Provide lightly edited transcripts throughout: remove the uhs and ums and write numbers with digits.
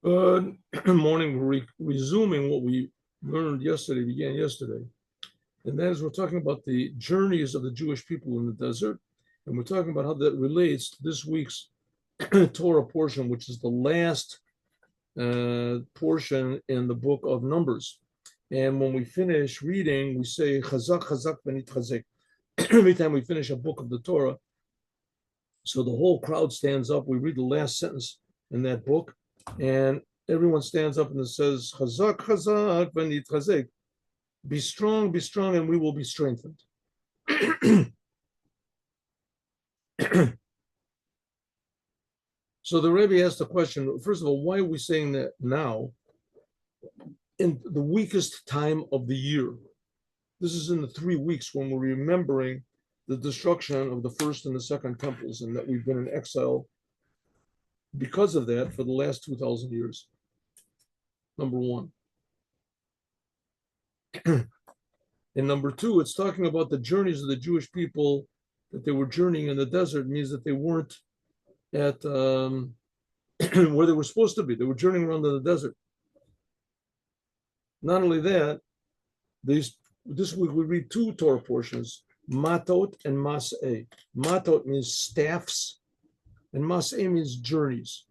Good morning. We're resuming what we learned yesterday, began yesterday. And that is we're talking about the journeys of the Jewish people in the desert. And we're talking about how that relates to this week's Torah portion, which is the last portion in the book of Numbers. And when we finish reading, we say, Chazak, Chazak, Benit Chazek. Every time we finish a book of the Torah, so the whole crowd stands up. We read the last sentence in that book, and everyone stands up and it says, Chazak, Chazak, Benit Chazek. Be strong, and we will be strengthened. So the Rebbe asked the question, first of all, why are we saying that now in the weakest time of the year? This is in the 3 weeks when we're remembering the destruction of the first and the second temples, and that we've been in exile because of that for the last 2,000 years. Number one. And number two, it's talking about the journeys of the Jewish people, that they were journeying in the desert. It means that they weren't at where they were supposed to be. They were journeying around in the desert. Not only that, this week we read 2 Torah portions, Matot and Mas'eh. Matot means staffs, and Mas'eh means journeys.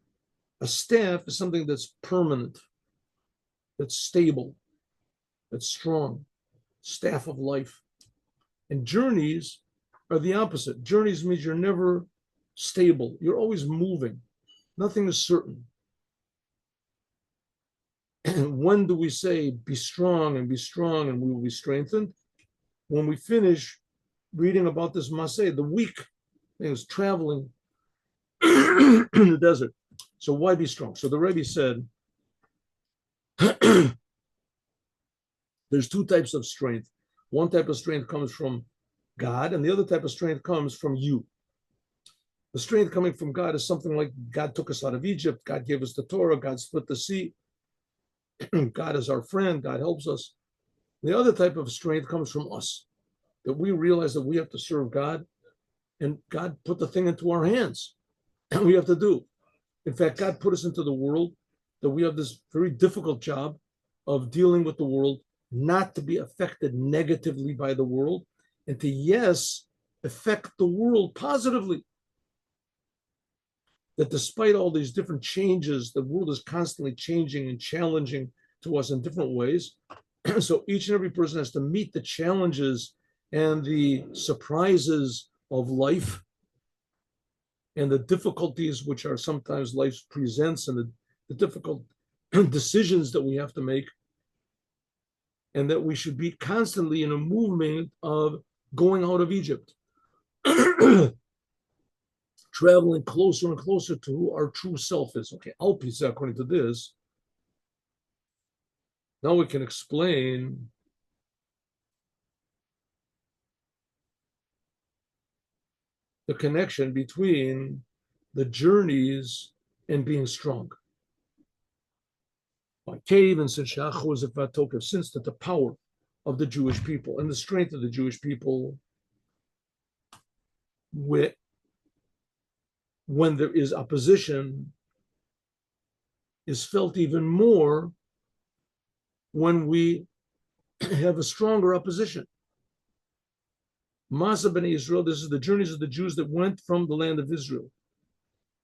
A staff is something that's permanent, that's stable, that's strong, staff of life. And journeys are the opposite. Journeys means you're never stable. You're always moving. Nothing is certain. And when do we say, be strong, and we will be strengthened? When we finish reading about this Maseh, the weak thing is traveling in the desert. So why be strong? So the Rebbe said, there's 2 types of strength. One type of strength comes from God, and the other type of strength comes from you. The strength coming from God is something like God took us out of Egypt, God gave us the Torah, God split the sea, God is our friend, God helps us. The other type of strength comes from us, that we realize that we have to serve God, and God put the thing into our hands, and we have to do. In fact, God put us into the world, that we have this very difficult job of dealing with the world, not to be affected negatively by the world, and to, yes, affect the world positively. That despite all these different changes, the world is constantly changing and challenging to us in different ways. So each and every person has to meet the challenges and the surprises of life and the difficulties which are sometimes life presents, and the difficult decisions that we have to make. And that we should be constantly in a movement of going out of Egypt, traveling closer and closer to who our true self is. Okay, Alpisa, according to this, now we can explain the connection between the journeys and being strong. Since that the power of the Jewish people and the strength of the Jewish people, when there is opposition, is felt even more when we have a stronger opposition. Masa B'nai Israel, this is the journeys of the Jews that went from the land of Israel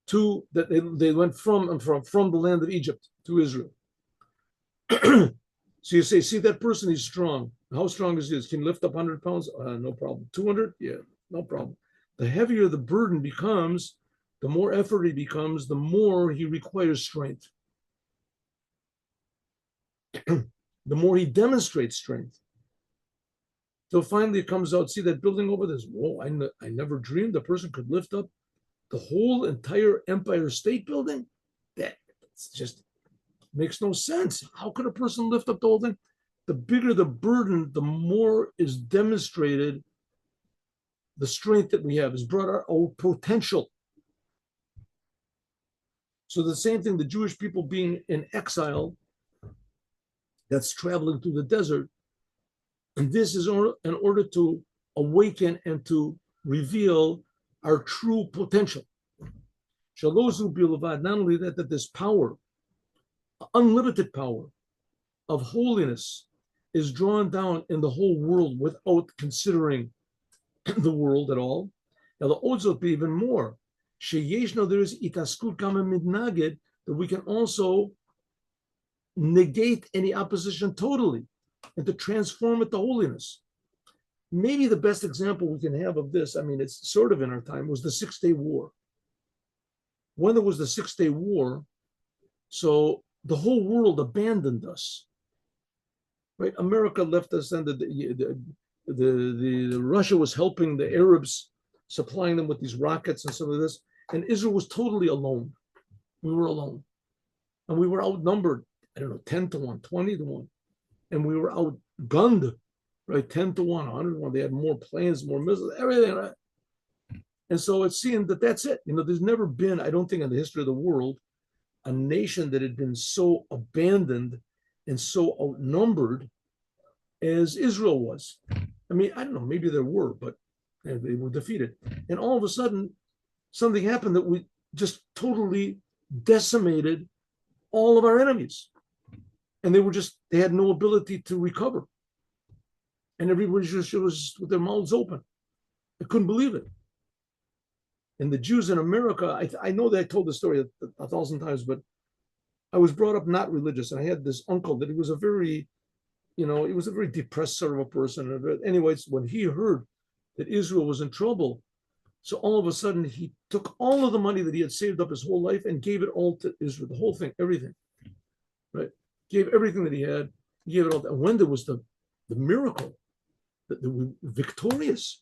to, that they went from the land of Egypt to Israel. So you say, see that person, he's strong. How strong is he? Can he lift up 100 pounds? No problem. 200? Yeah, no problem. The heavier the burden becomes, the more effort he becomes, the more he requires strength. The more he demonstrates strength. So finally it comes out, see that building over this? Whoa, I never dreamed a person could lift up the whole entire Empire State Building. That's just makes no sense. How could a person lift up the whole thing? The bigger the burden, the more is demonstrated the strength that we have, is brought our potential. So the same thing, the Jewish people being in exile, that's traveling through the desert, and this is in order to awaken and to reveal our true potential. Not only that this power unlimited power of holiness is drawn down in the whole world without considering the world at all. Now the odzot be even more. Sheyeshno, there is itaskut kama midnaged, that we can also negate any opposition totally and to transform it to holiness. Maybe the best example we can have of this, I mean, it's sort of in our time, was the 6-Day War. When there was the 6-Day War, so the whole world abandoned us, right? America left us, and the Russia was helping the Arabs, supplying them with these rockets and some of this, and Israel was totally alone. We were alone, and we were outnumbered, I don't know, 10 to 1, 20 to 1, and we were outgunned, right? 10 to 1, 100 to 1. They had more planes, more missiles, everything, right? And so it seemed that that's it. You know, there's never been, I don't think, in the history of the world, a nation that had been so abandoned and so outnumbered as Israel was. I mean, I don't know, maybe there were, but they were defeated. And all of a sudden, something happened that we just totally decimated all of our enemies. And they had no ability to recover. And everybody just was with their mouths open. I couldn't believe it. And the Jews in America, I know that I told the story a 1,000 times, but I was brought up not religious. And I had this uncle that he was a very depressed sort of a person. Anyways, when he heard that Israel was in trouble, so all of a sudden he took all of the money that he had saved up his whole life and gave it all to Israel, the whole thing, everything, right? Gave everything that he had, gave it all. And when there was the miracle, that they were victorious,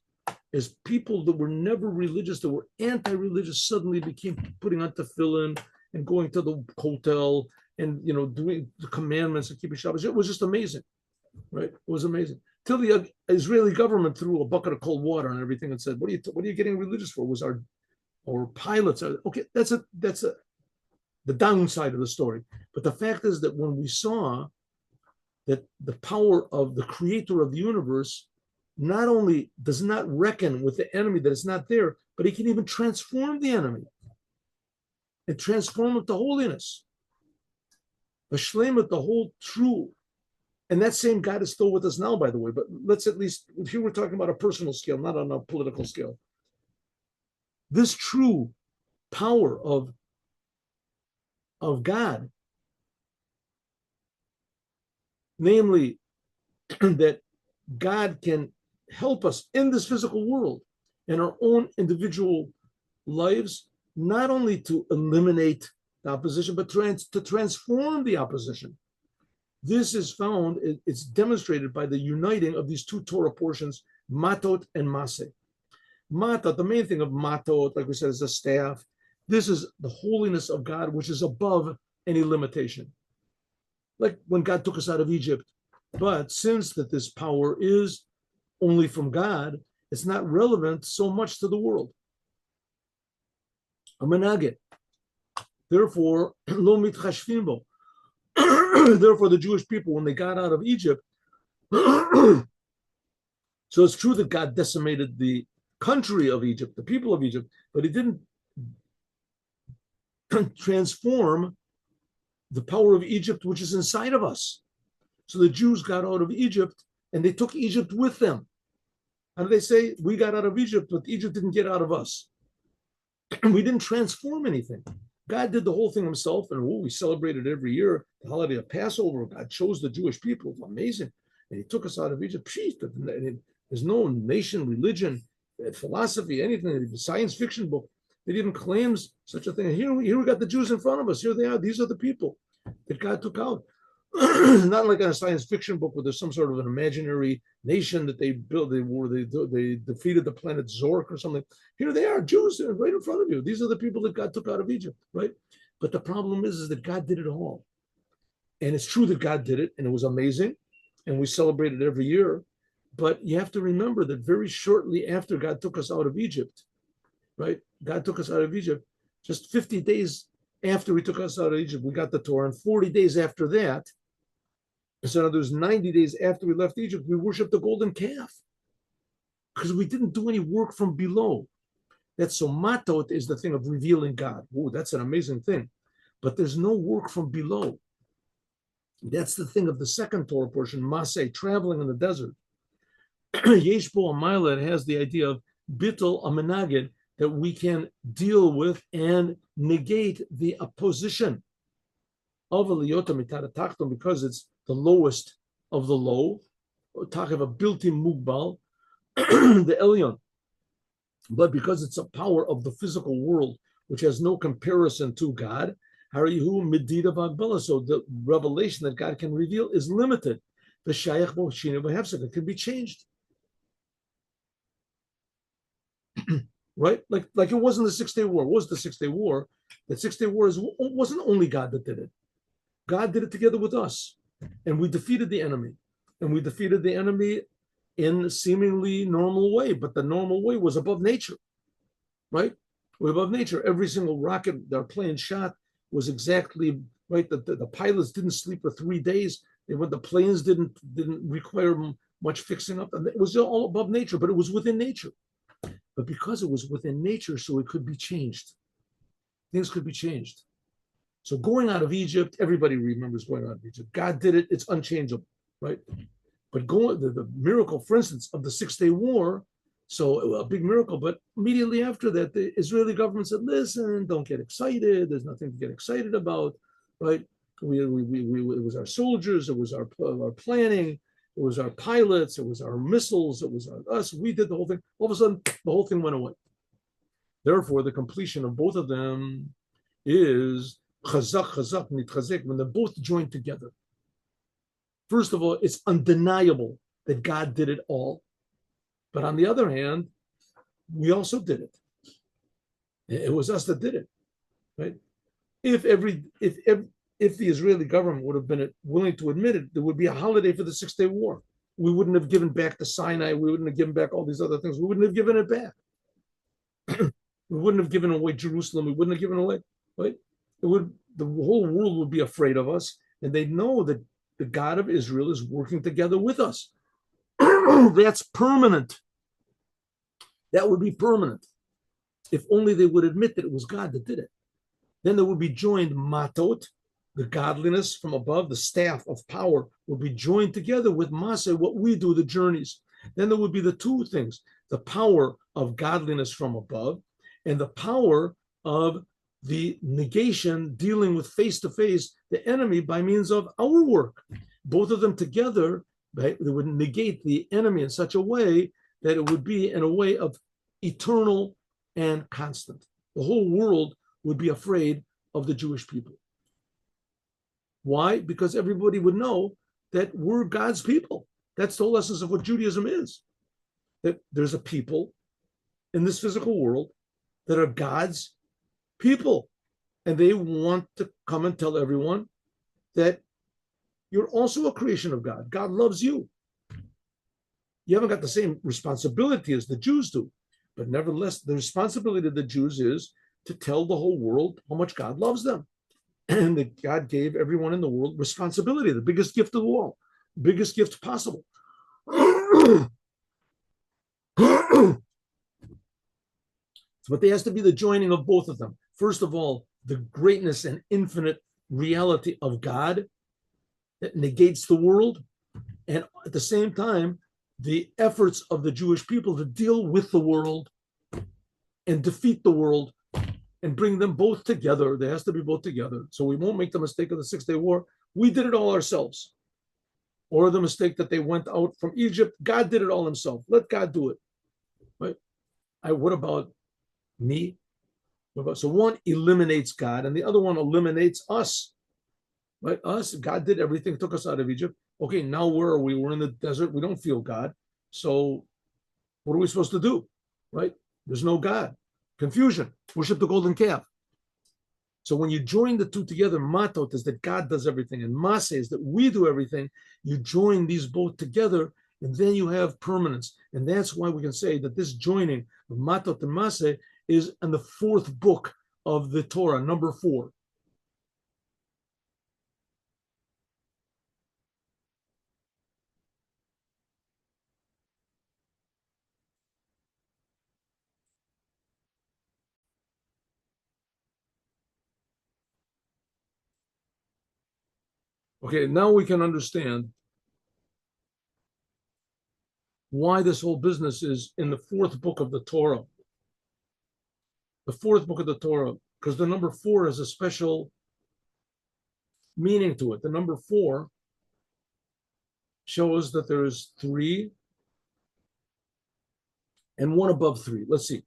as people that were never religious, that were anti-religious, suddenly became putting on tefillin and going to the hotel and, you know, doing the commandments and keeping Shabbos. It was just amazing, right? It was amazing. Till the Israeli government threw a bucket of cold water and everything and said, "What are you getting religious for?" Was our pilots? Okay, that's the downside of the story. But the fact is that when we saw that the power of the creator of the universe not only does not reckon with the enemy that is not there, but he can even transform the enemy and transform it to holiness. V'shleimet, the whole true. And that same God is still with us now, by the way. But let's at least, here we're talking about a personal scale, not on a political scale. This true power of God, namely that God can help us in this physical world, in our own individual lives, not only to eliminate the opposition, but to transform the opposition. This is found, it's demonstrated by the uniting of these two Torah portions, matot and maseh. Matot, the main thing of matot, like we said, is the staff. This is the holiness of God, which is above any limitation. Like when God took us out of Egypt. But since that this power is only from God, it's not relevant so much to the world. Amenaged. Therefore, lo mitchashvim bo. Therefore, the Jewish people, when they got out of Egypt, so it's true that God decimated the country of Egypt, the people of Egypt, but he didn't transform the power of Egypt, which is inside of us. So the Jews got out of Egypt and they took Egypt with them. And they say, we got out of Egypt, but Egypt didn't get out of us. We didn't transform anything. God did the whole thing himself, and we celebrated every year the holiday of Passover. God chose the Jewish people. It was amazing. And he took us out of Egypt. There's no nation, religion, philosophy, anything, science fiction book that even claims such a thing. And here we got the Jews in front of us. Here they are. These are the people that God took out. Not like in a science fiction book where there's some sort of an imaginary nation that they built. They defeated the planet Zork or something. Here they are, Jews, right in front of you. These are the people that God took out of Egypt, right? But the problem is that God did it all. And it's true that God did it, and it was amazing, and we celebrate it every year. But you have to remember that very shortly after God took us out of Egypt, right? God took us out of Egypt, just 50 days after he took us out of Egypt, we got the Torah, and 40 days after that, so there's 90 days after we left Egypt, we worshiped the golden calf because we didn't do any work from below. That's so matot is the thing of revealing God. Oh, that's an amazing thing. But there's no work from below. That's the thing of the second Torah portion, Maseh, traveling in the desert. Yeshbo Amila has the idea of Bittul Amenagid, that we can deal with and negate the opposition of Aliyota Mitara Tachton, because it's the lowest of the low, Tachav a Bilti Mugbal, the Elyon. But because it's a power of the physical world, which has no comparison to God, Harihu Medida Vagbala. So the revelation that God can reveal is limited. The Shayach Boshina Bahefsek, it can be changed. Right? Like it wasn't the 6 Day War. It was the 6 Day War. The 6 Day War wasn't only God that did it. God did it together with us. And we defeated the enemy. And we defeated the enemy in a seemingly normal way. But the normal way was above nature. Right? We're above nature. Every single rocket their plane shot was exactly right. The pilots didn't sleep for 3 days. The planes didn't require much fixing up. And it was all above nature, but it was within nature. But because it was within nature, so it could be changed. Things could be changed. So going out of Egypt, everybody remembers going out of Egypt. God did it. It's unchangeable, right? But the miracle, for instance, of the 6 Day War, so a big miracle. But immediately after that, the Israeli government said, listen, don't get excited. There's nothing to get excited about, right? It was our soldiers. It was our planning. It was our pilots. It was our missiles. It was us. We did the whole thing. All of a sudden, the whole thing went away. Therefore, the completion of both of them is chazak nitchazek, when they're both joined together. First of all, it's undeniable that God did it all. But on the other hand, we also did it. It was us that did it, right? If the Israeli government would have been willing to admit it, there would be a holiday for the 6 Day War. We wouldn't have given back the Sinai. We wouldn't have given back all these other things. We wouldn't have given it back. We wouldn't have given away Jerusalem. We wouldn't have given away, right? The whole world would be afraid of us, and they'd know that the God of Israel is working together with us. That's permanent. That would be permanent. If only they would admit that it was God that did it. Then there would be joined matot, the godliness from above, the staff of power would be joined together with Maseh, what we do, the journeys. Then there would be the two things, the power of godliness from above and the power of the negation, dealing with face to face the enemy by means of our work. Both of them together, right, they would negate the enemy in such a way that it would be in a way of eternal and constant. The whole world would be afraid of the Jewish people. Why? Because everybody would know that we're God's people. That's the whole essence of what Judaism is. That there's a people in this physical world that are God's people. And they want to come and tell everyone that you're also a creation of God. God loves you. You haven't got the same responsibility as the Jews do. But nevertheless, the responsibility of the Jews is to tell the whole world how much God loves them. And that God gave everyone in the world responsibility, the biggest gift of all, biggest gift possible. But there has to be the joining of both of them. First of all, the greatness and infinite reality of God that negates the world. And at the same time, the efforts of the Jewish people to deal with the world and defeat the world and bring them both together. There has to be both together. So we won't make the mistake of the 6 Day War. We did it all ourselves. Or the mistake that they went out from Egypt. God did it all himself. Let God do it. Right? What about me? So one eliminates God and the other one eliminates us. Right? Us, God did everything, took us out of Egypt. Okay, now where are we? We're in the desert. We don't feel God. So what are we supposed to do? Right? There's no God. Confusion. Worship the golden calf. So when you join the two together, matot is that God does everything, and maseh is that we do everything. You join these both together, and then you have permanence. And that's why we can say that this joining of matot and maseh is in the fourth book of the Torah, number 4. Okay, now we can understand why this whole business is in the fourth book of the Torah. The fourth book of the Torah, because the number 4 has a special meaning to it. The number 4 shows that there is 3 and 1 above 3. Let's see.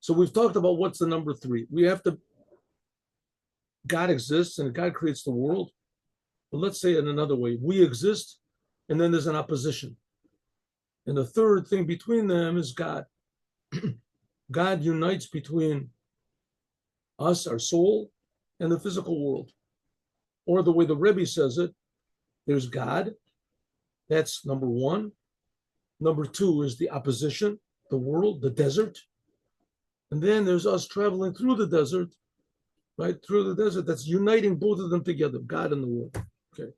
So we've talked about what's the number 3. We have to, God exists and God creates the world. But let's say it in another way. We exist and then there's an opposition. And the third thing between them is God. God unites between us, our soul, and the physical world. Or the way the Rebbe says it, there's God. That's number 1. Number 2 is the opposition, the world, the desert. And then there's us traveling through the desert, right? Through the desert. That's uniting both of them together, God and the world. Okay.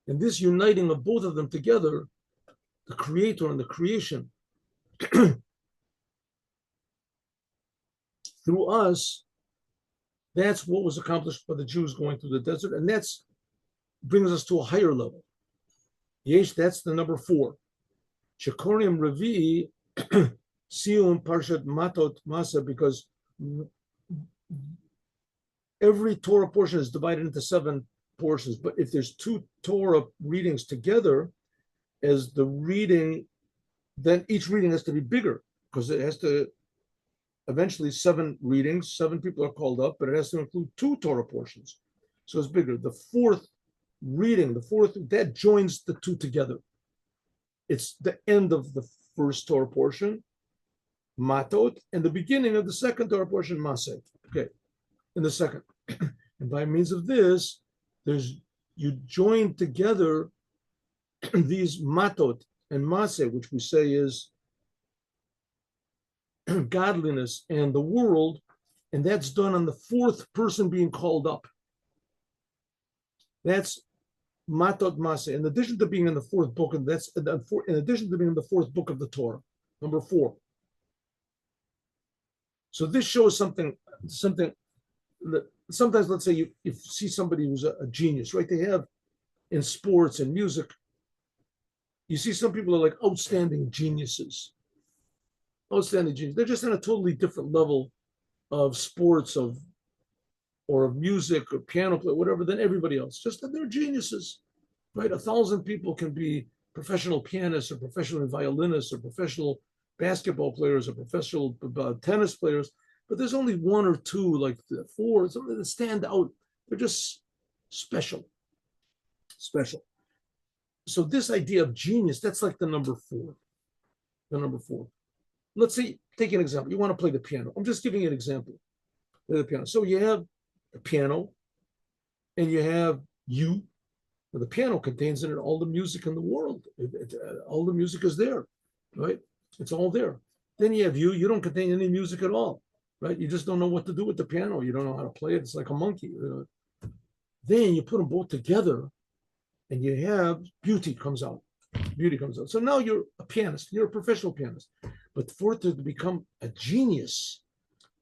And this uniting of both of them together, the creator and the creation, through us, that's what was accomplished by the Jews going through the desert. And that's brings us to a higher level. Yesh, that's the number 4. Shekorium Revi'i Sium Parshat Matot Masa, because every Torah portion is divided into 7 portions. But if there's 2 Torah readings together, as the reading, then each reading has to be bigger, because it has to eventually 7 readings, 7 people are called up, but it has to include 2 Torah portions. So it's bigger. The 4th reading, that joins the 2 together. It's the end of the first Torah portion, Matot, and the beginning of the second Torah portion, Maseh. Okay, in the second. And by means of this, you join together these Matot and Maseh, which we say is godliness and the world, and that's done on the 4th person being called up. That's Matot Maseh. In addition to being in the 4th book, and that's in addition to being in the 4th book of the Torah, number 4. So this shows something that sometimes, let's say you see somebody who's a genius, right? They have in sports and music, you see some people are like outstanding geniuses. Outstanding genius. They're just on a totally different level of sports, or of music or piano play, whatever, than everybody else. Just that they're geniuses, right? 1,000 people can be professional pianists or professional violinists or professional basketball players or professional tennis players, but there's only 1 or 2, like 4, something that stand out. They're just special. So this idea of genius, that's like the number 4. The number 4. Let's say, take an example. You want to play the piano. I'm just giving you an example. Play the piano. So you have the piano, and you have you. Well, the piano contains in it all the music in the world. All the music is there, right? It's all there. Then you have you. You don't contain any music at all, right? You just don't know what to do with the piano. You don't know how to play it. It's like a monkey. Then you put them both together, and you have beauty comes out. Beauty comes out. So now you're a pianist. You're a professional pianist. But for it to become a genius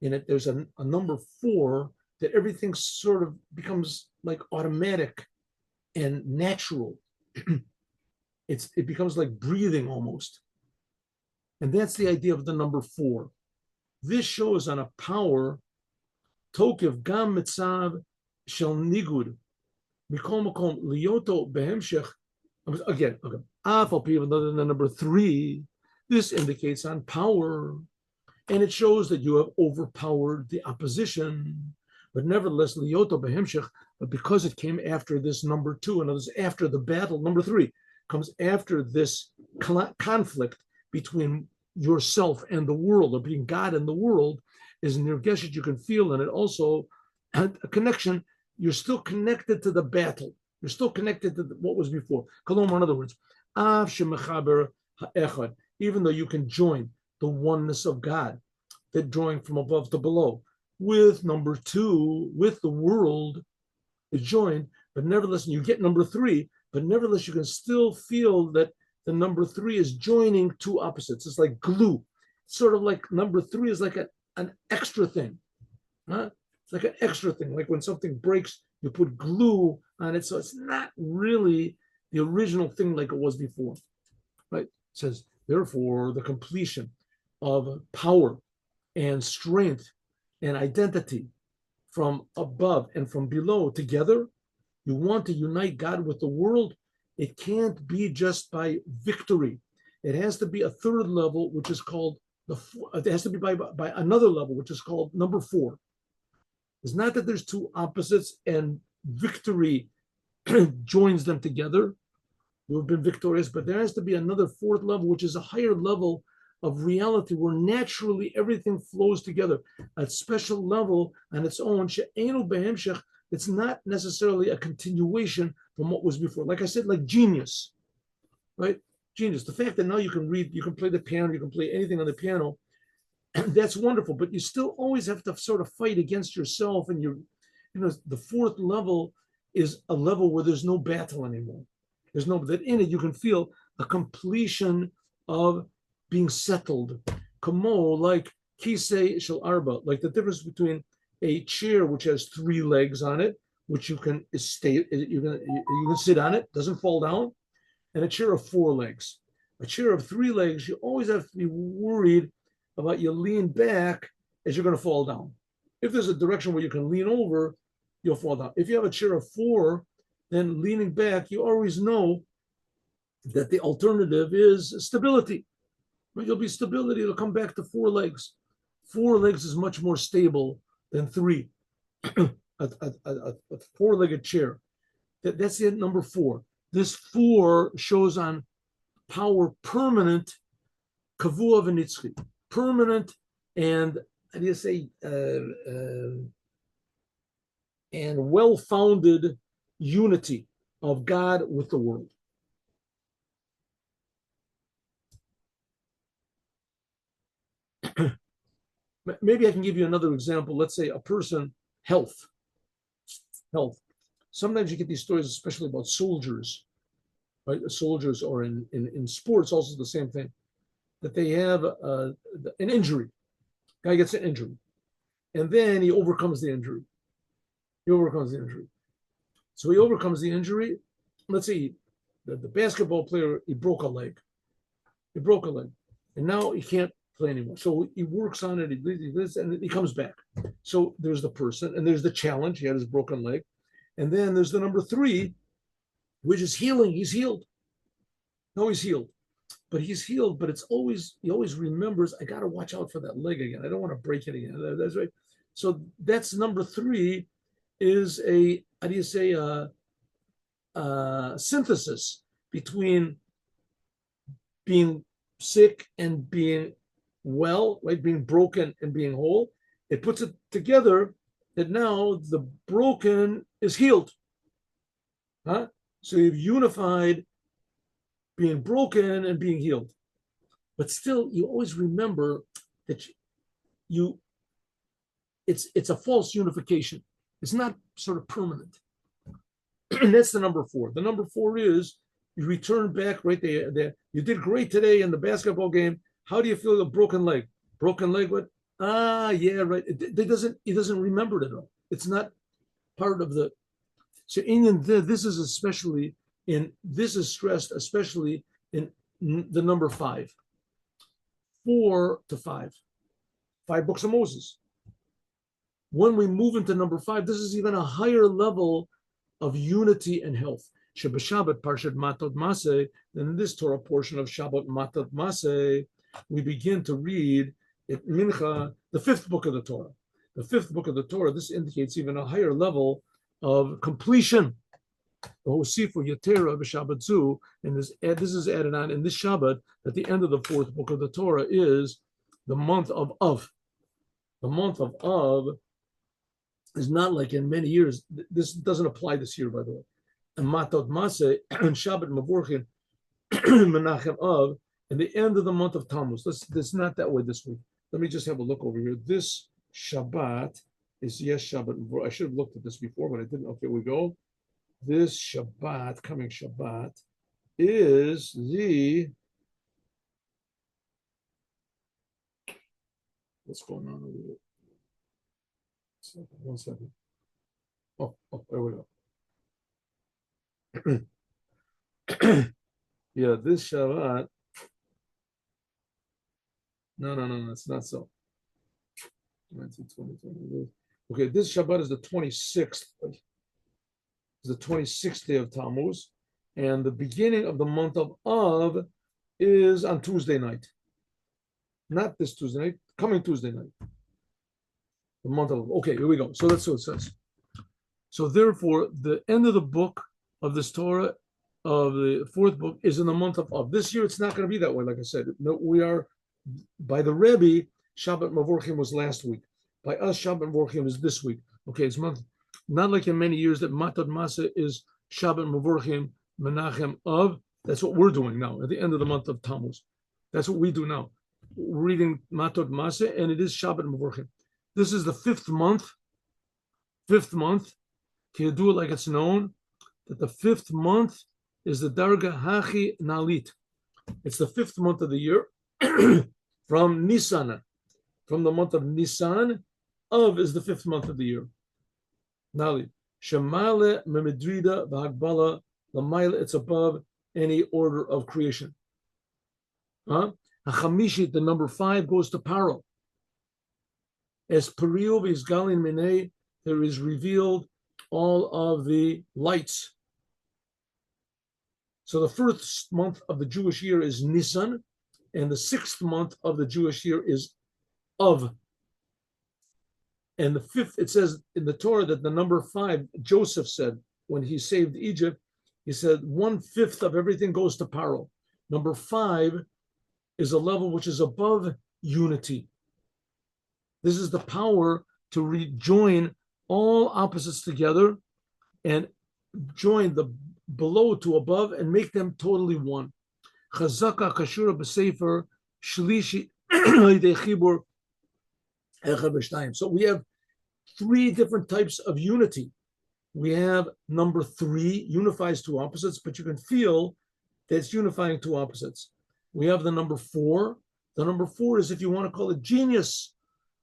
in it, there's a number 4 that everything sort of becomes like automatic and natural. It becomes like breathing almost. And that's the idea of the number 4. This shows on a power, tokev gam mitzav shel nigud, mikol makom liyoto behemshech. Again, even though the number 3, this indicates on power, and it shows that you have overpowered the opposition. But nevertheless, liyoto behemshech, but because it came after this number 2, and it was after the battle, number 3 comes after this conflict between yourself and the world, or being God and the world, is nirgeshet, you can feel, and it also a connection. You're still connected to the battle. You're still connected to what was before. Kolom, in other words, even though you can join the oneness of God, that drawing from above to below, with number 2, with the world is joined, but nevertheless, you get number 3, but nevertheless, you can still feel that the number 3 is joining 2 opposites. It's like glue. It's sort of like number 3 is like an extra thing. Huh? It's like an extra thing. Like when something breaks, You put glue on it, so it's not really the original thing like it was before. Right? It says, therefore, the completion of power and strength and identity from above and from below together. You want to unite God with the world. It can't be just by victory. It has to be a third level, which is called it has to be by another level, which is called number 4. It's not that there's two opposites and victory joins them together. We've been victorious, but there has to be another 4th level, which is a higher level of reality where naturally everything flows together. A special level on its own. It's not necessarily a continuation from what was before. Like I said, like genius, right? Genius. The fact that now you can read, you can play the piano, you can play anything on the piano, that's wonderful. But you still always have to sort of fight against yourself, and the 4th level is a level where there's no battle anymore. There's no, that in it you can feel a completion of being settled. Kamo, like kisei shel arba, like the difference between a chair which has 3 legs on it, which you can sit on it, doesn't fall down, and a chair of 4 legs. A chair of 3 legs, you always have to be worried about you lean back as you're going to fall down. If there's a direction where you can lean over, you'll fall down. If you have a chair of 4, then leaning back, you always know that the alternative is stability. You'll be stability. It'll come back to 4 legs. 4 legs is much more stable than 3. a 4-legged chair. That's it, number 4. This 4 shows on power permanent, kavua v'nitzchi, permanent and how do you say and well-founded unity of God with the world. Maybe I can give you another example. Let's say a person, health. Sometimes you get these stories, especially about soldiers, right? Soldiers, or in sports, also the same thing, that they have an injury. Guy gets an injury, and then he overcomes the injury. So he overcomes the injury. Let's say the basketball player, he broke a leg. And now he can't play anymore. So he works on it, and he comes back. So there's the person, and there's the challenge. He had his broken leg. And then there's the number 3, which is healing. He's healed. No, he's healed. But he's healed, but he always remembers, I got to watch out for that leg again. I don't want to break it again. That's right. So that's number 3 is a, how do you say, synthesis between being sick and being well, right? Being broken and being whole. It puts it together that now the broken is healed. Huh? So you've unified being broken and being healed. But still, you always remember that it's a false unification. It's not sort of permanent. And that's the number 4. The number 4 is you return back right there. You did great today in the basketball game. How do you feel? A broken leg. Broken leg. What? Yeah, right. He doesn't remember it at all. It's not part of the. So this is especially this is stressed especially in the number 5. 4 to 5. 5 books of Moses. When we move into number 5, this is even a higher level of unity and health. Shabbat Parshat Matot Maseh, then in this Torah portion of Shabbat Matot Maseh, we begin to read at Mincha, the 5th book of the Torah. The 5th book of the Torah, this indicates even a higher level of completion. Hosifu Yetera b'Shabbat Zu, and this is added on in this Shabbat at the end of the 4th book of the Torah is the month of Av. The month of Av is not like in many years. This doesn't apply this year, by the way. And Matot Maseh and Shabbat Mavorchin Menachem Av, and the end of the month of Tammuz. That's not that way this week. Let me just have a look over here. This Shabbat is Shabbat. I should have looked at this before, but I didn't. Okay, we go. This Shabbat, coming Shabbat, is the. What's going on over here? 1 second. There we go. Yeah, this Shabbat. No, it's not so. 19, 20, 20. Okay, this Shabbat is the 26th. Is the 26th day of Tammuz, and the beginning of the month of Av is on Tuesday night. Not this Tuesday night, coming Tuesday night. The month of, okay, here we go. So that's what it says. So therefore, the end of the book of this Torah, of the fourth book, is in the month of Av. This year, it's not going to be that way, like I said. No, we are, by the Rebbe, Shabbat Mavorchim was last week. By us, Shabbat Mavorchim is this week. Okay, it's month, not like in many years that Matot Masa is Shabbat Mavorchim, Menachem Av. That's what we're doing now, at the end of the month of Tammuz. That's what we do now. We're reading Matot Masa, and it is Shabbat Mavorchim. This is the fifth month. Can you do it like it's known? That the fifth month is the Darga Hachi Nalit. It's the fifth month of the year from Nisan. From the month of Nisan, Av is the fifth month of the year. Nalit. Shemale Memedrida Vahagbala Lamaila, it's above any order of creation. Hachamishit, the number 5, goes to Paro. As Periov is Galin Mene, there is revealed all of the lights. So the first month of the Jewish year is Nisan, and the 6th month of the Jewish year is Av. And the 5th, it says in the Torah that the number 5, Joseph said when he saved Egypt, he said 1/5 of everything goes to Paro. Number 5 is a level which is above unity. This is the power to rejoin all opposites together and join the below to above and make them totally one. Chazaka kashura b'sefer shlishi chibur echad b'shtayim. So we have 3 different types of unity. We have number 3 unifies 2 opposites, but you can feel that it's unifying 2 opposites. We have the number 4. The number 4 is, if you want to call it genius,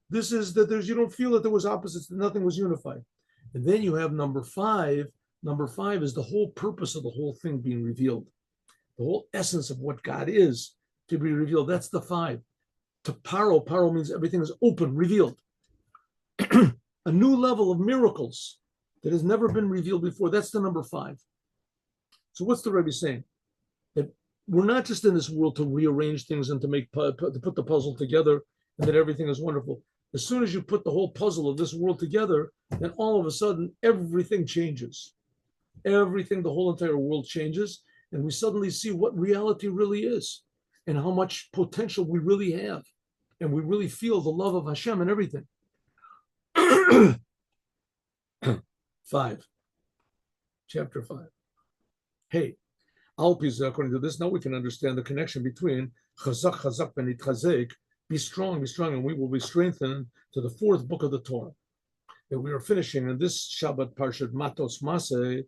this is that you don't feel that there was opposites, that nothing was unified. And then you have number 5. Number 5 is the whole purpose of the whole thing being revealed. The whole essence of what God is to be revealed. That's the 5. To Paro means everything is open, revealed. A new level of miracles that has never been revealed before. That's the number 5. So what's the Rebbe saying? That we're not just in this world to rearrange things and to put the puzzle together and that everything is wonderful. As soon as you put the whole puzzle of this world together, then all of a sudden everything changes. Everything, the whole entire world changes, and we suddenly see what reality really is and how much potential we really have. And we really feel the love of Hashem and everything. 5. Chapter 5. Hey, Alpis, according to this, now we can understand the connection between chazak, benit chazek, be strong, and we will be strengthened, to the 4th book of the Torah. That we are finishing in this Shabbat Parshat Matos Maseh.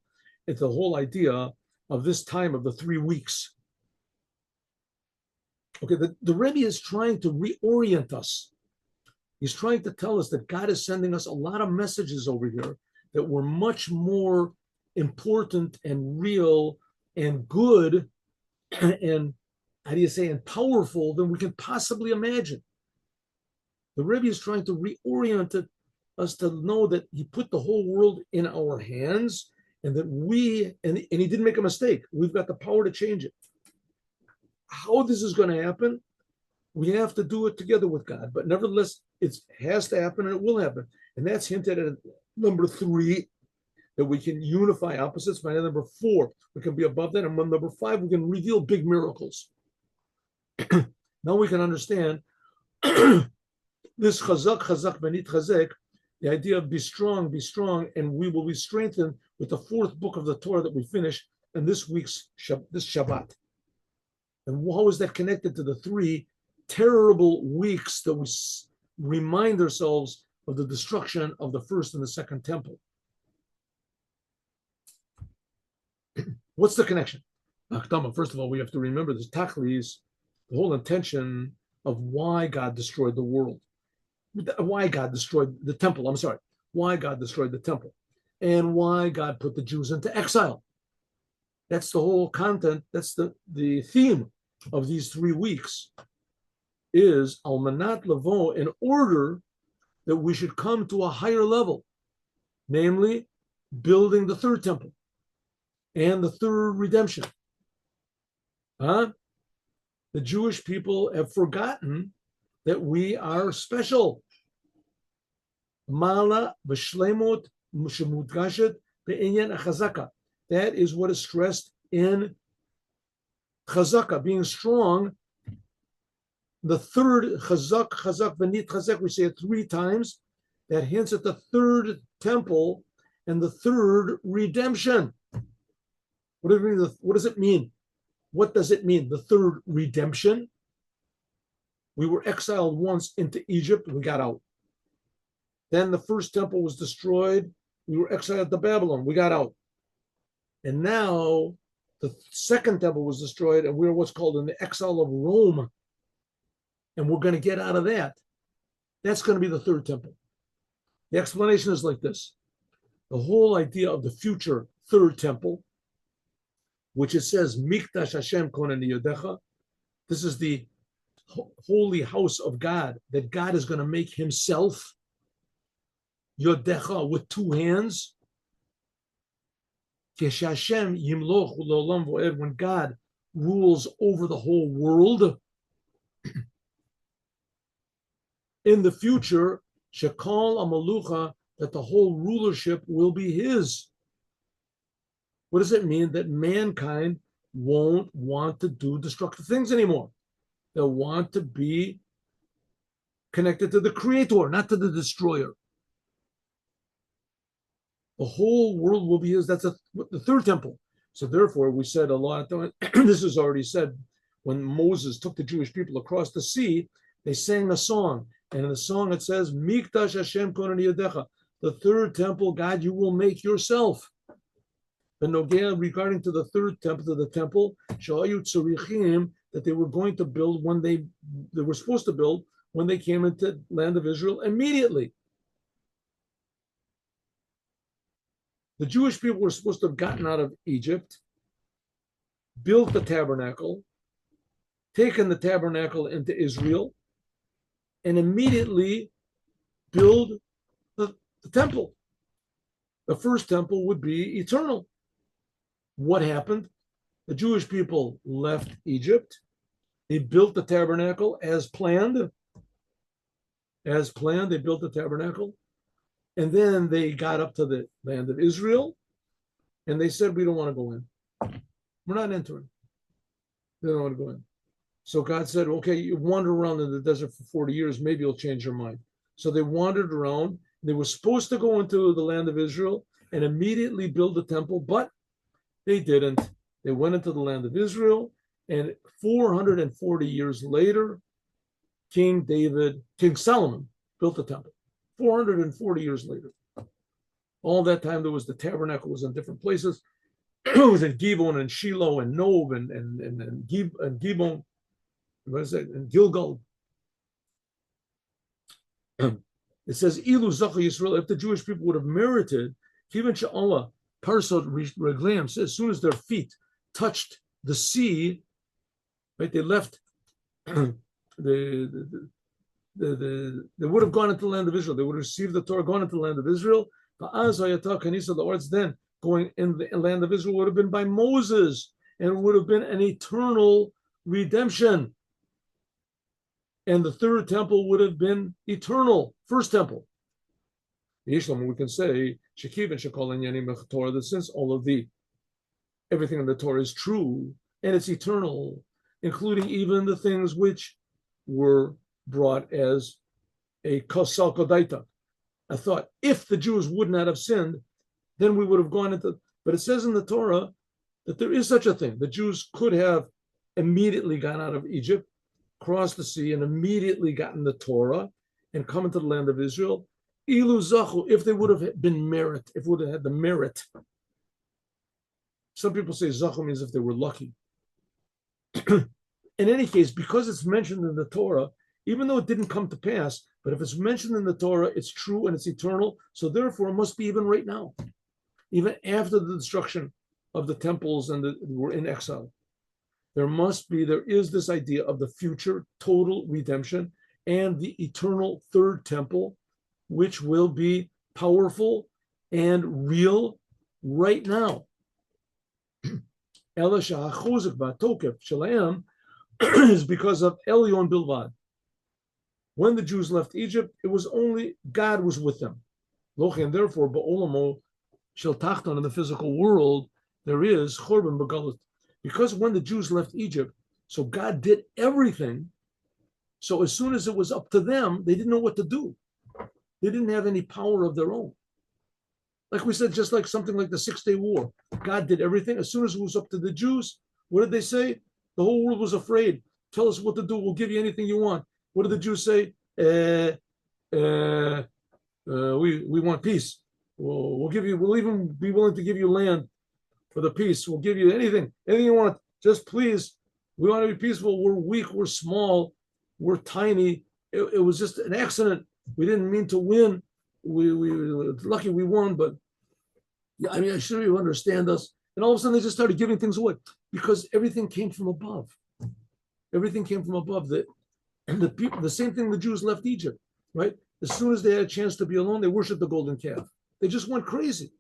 It's the whole idea of this time of the 3 weeks. Okay, the Rebbe is trying to reorient us. He's trying to tell us that God is sending us a lot of messages over here that were much more important and real and good and, and powerful than we can possibly imagine. The Rebbe is trying to reorient us to know that he put the whole world in our hands and that and he didn't make a mistake. We've got the power to change it. How this is going to happen, we have to do it together with God. But nevertheless, it has to happen and it will happen. And that's hinted at number 3, that we can unify opposites. By number 4, we can be above that. And when number 5, we can reveal big miracles. Now we can understand this chazak, benit chazek, the idea of be strong, and we will be strengthened with the 4th book of the Torah that we finish in this week's this Shabbat. And how is that connected to the 3 terrible weeks that we remind ourselves of the destruction of the first and the second temple? What's the connection? First of all, we have to remember this tachlis, the whole intention of why God destroyed the world. Why God destroyed the temple. Why God destroyed the temple. and why God put the Jews into exile. That's the whole content. That's the theme of these 3 weeks is Almanat Lavo, in order that we should come to a higher level, namely building the third temple and the third redemption. The Jewish people have forgotten that we are special. Mala v'shlemut shemudgashet be'inyan chazaka. That is what is stressed in chazaka, being strong. The third chazak, v'nit chazak, we say it 3 times. That hints at the third temple and the third redemption. What does it mean? What does it mean? The third redemption. We were exiled once into Egypt, we got out. Then the first temple was destroyed. We were exiled to Babylon, we got out. And now the second temple was destroyed, and we were what's called in the exile of Rome. And we're going to get out of that. That's going to be the third temple. The explanation is like this. The whole idea of the future third temple, which it says, Mikdash Hashem konani yodecha, this is the holy house of God, that God is going to make himself, yodecha, with 2 hands. When God rules over the whole world, in the future, shekal amalucha, that the whole rulership will be his. What does it mean? That mankind won't want to do destructive things anymore. They'll want to be connected to the creator, not to the destroyer. The whole world will be his. That's the third temple. So therefore, we said a lot. This is already said. When Moses took the Jewish people across the sea, they sang a song. And in the song it says, Mikdash Hashem konani yodecha, the third temple, God, you will make yourself. And regarding to the third temple, to the temple, Shayu Tzurichim, that they were going to build when they were supposed to build when they came into land of Israel immediately. The Jewish people were supposed to have gotten out of Egypt, built the tabernacle, taken the tabernacle into Israel, and immediately build the temple. The first temple would be eternal. What happened? The Jewish people left Egypt. They built the tabernacle as planned. As planned, they built the tabernacle. And then they got up to the land of Israel, and they said, we don't want to go in. We're not entering. They don't want to go in. So God said, okay, you wander around in the desert for 40 years, maybe you'll change your mind. So they wandered around. They were supposed to go into the land of Israel and immediately build the temple, but they didn't. They went into the land of Israel, and 440 years later, King Solomon built the temple. 440 years later. All that time, there was the tabernacle was in different places. It was in Gibon and Shiloh and Nob and Gibon. What is it? And Gilgal. It says, Ilu Zacha Yisrael, if the Jewish people would have merited, Kivan Sha'ala, Parsot Reglam, as soon as their feet touched the sea, right, they left, they would have gone into the land of Israel. They would have received the Torah, gone into the land of Israel. Then going in the land of Israel would have been by Moses, and it would have been an eternal redemption. And the third temple would have been eternal, first temple. We can say, that since all of everything in the Torah is true, and it's eternal, including even the things which were brought as a kosal kodaita. I thought, if the Jews would not have sinned, then we would have gone into, but it says in the Torah that there is such a thing. The Jews could have immediately gone out of Egypt, crossed the sea, and immediately gotten the Torah and come into the land of Israel. Ilu zachu, if they would have been merit, if would have had the merit. Some people say zachu means if they were lucky. In any case, because it's mentioned in the Torah, even though it didn't come to pass, but if it's mentioned in the Torah, it's true and it's eternal. So therefore, it must be even right now. even after the destruction of the temples and we're in exile. There is this idea of the future total redemption and the eternal third temple, which will be powerful and real right now. Is because of Elyon Bilvad. When the Jews left Egypt, it was only God was with them. And therefore, Ba'olamo Shel Tachton, in the physical world, there is Chorban B'Galut. Because when the Jews left Egypt, so God did everything. So as soon as it was up to them, they didn't know what to do. They didn't have any power of their own. Like we said, just like something like the 6-Day War. God did everything. As soon as it was up to the Jews, what did they say? The whole world was afraid. Tell us what to do. We'll give you anything you want. What did the Jews say? We want peace. We'll even be willing to give you land for the peace. We'll give you anything you want. Just please, we want to be peaceful. We're weak. We're small. We're tiny. It was just an accident. We didn't mean to win. We lucky we won, but yeah, I mean, I'm sure you understand us. And all of a sudden, they just started giving things away because everything came from above. Everything came from above. And the people, the same thing the Jews left Egypt, right? As soon as they had a chance to be alone, they worshiped the golden calf. They just went crazy.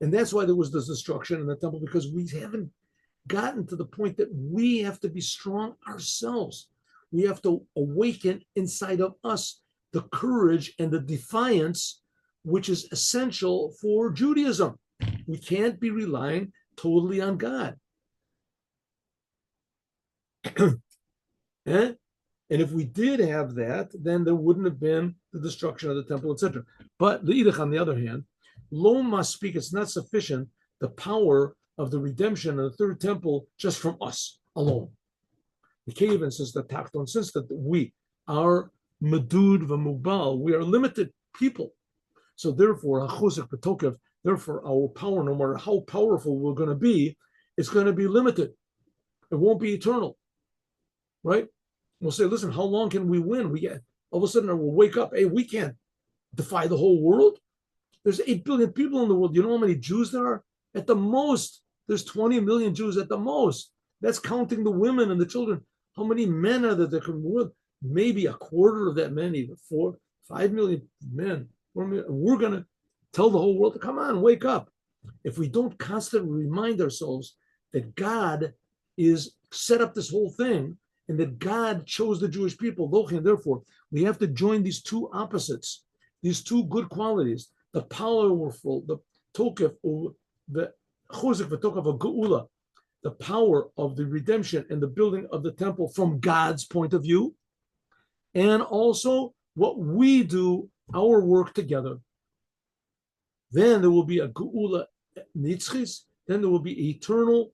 And that's why there was this destruction in the temple, because we haven't gotten to the point that we have to be strong ourselves. We have to awaken inside of us the courage and the defiance, which is essential for Judaism. We can't be relying totally on God. And if we did have that, then there wouldn't have been the destruction of the temple, etc. But Le'idach, on the other hand, Lo must speak, it's not sufficient, the power of the redemption of the third temple just from us alone. The Kavan says that Tachton, since that we are Medud v'Mubal, we are limited people. So therefore, Hachuzak B'Tokev, therefore our power, no matter how powerful we're going to be, it's going to be limited. It won't be eternal, right? We'll say, listen, how long can we win? All of a sudden we'll wake up. Hey, we can't defy the whole world. There's 8 billion people in the world. You know how many Jews there are? At the most, there's 20 million Jews at the most. That's counting the women and the children. How many men are there can work? Maybe a quarter of that many, 5 million men. We're going to tell the whole world to come on, wake up. If we don't constantly remind ourselves that God is set up this whole thing and that God chose the Jewish people, and therefore we have to join these two opposites, these two good qualities, the powerful, the tokef, the chuzak v'tokef of geula, the power of the redemption and the building of the temple from God's point of view, and also what we do, our work together. Then there will be a geula nitzchis, then there will be eternal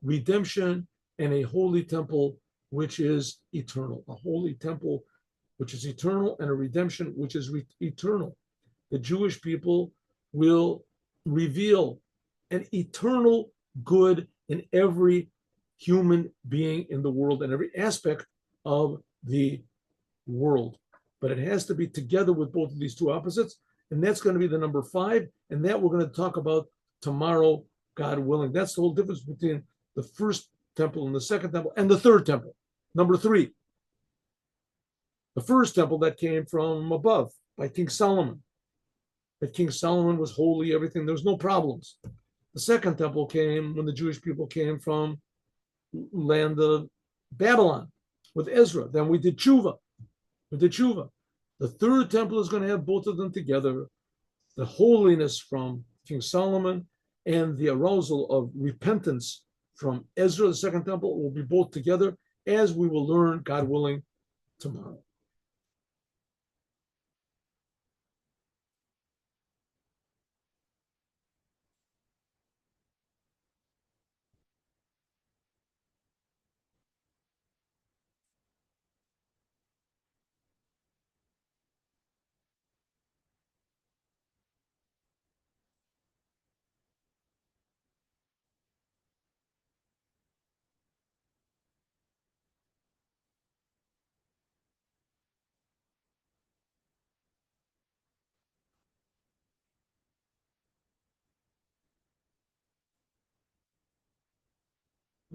redemption and a holy temple which is eternal, a holy temple which is eternal and a redemption which is eternal. The Jewish people will reveal an eternal good in every human being in the world and every aspect of the world. But it has to be together with both of these two opposites. And that's going to be the number 5. And that we're going to talk about tomorrow, God willing. That's the whole difference between the first temple and the second temple and the third temple. Number 3. The first temple that came from above by King Solomon. That King Solomon was holy, everything. There was no problems. The second temple came when the Jewish people came from land of Babylon with Ezra. Then we did tshuva. The third temple is going to have both of them together. The holiness from King Solomon and the arousal of repentance from Ezra, the second temple, will be both together, as we will learn, God willing, tomorrow.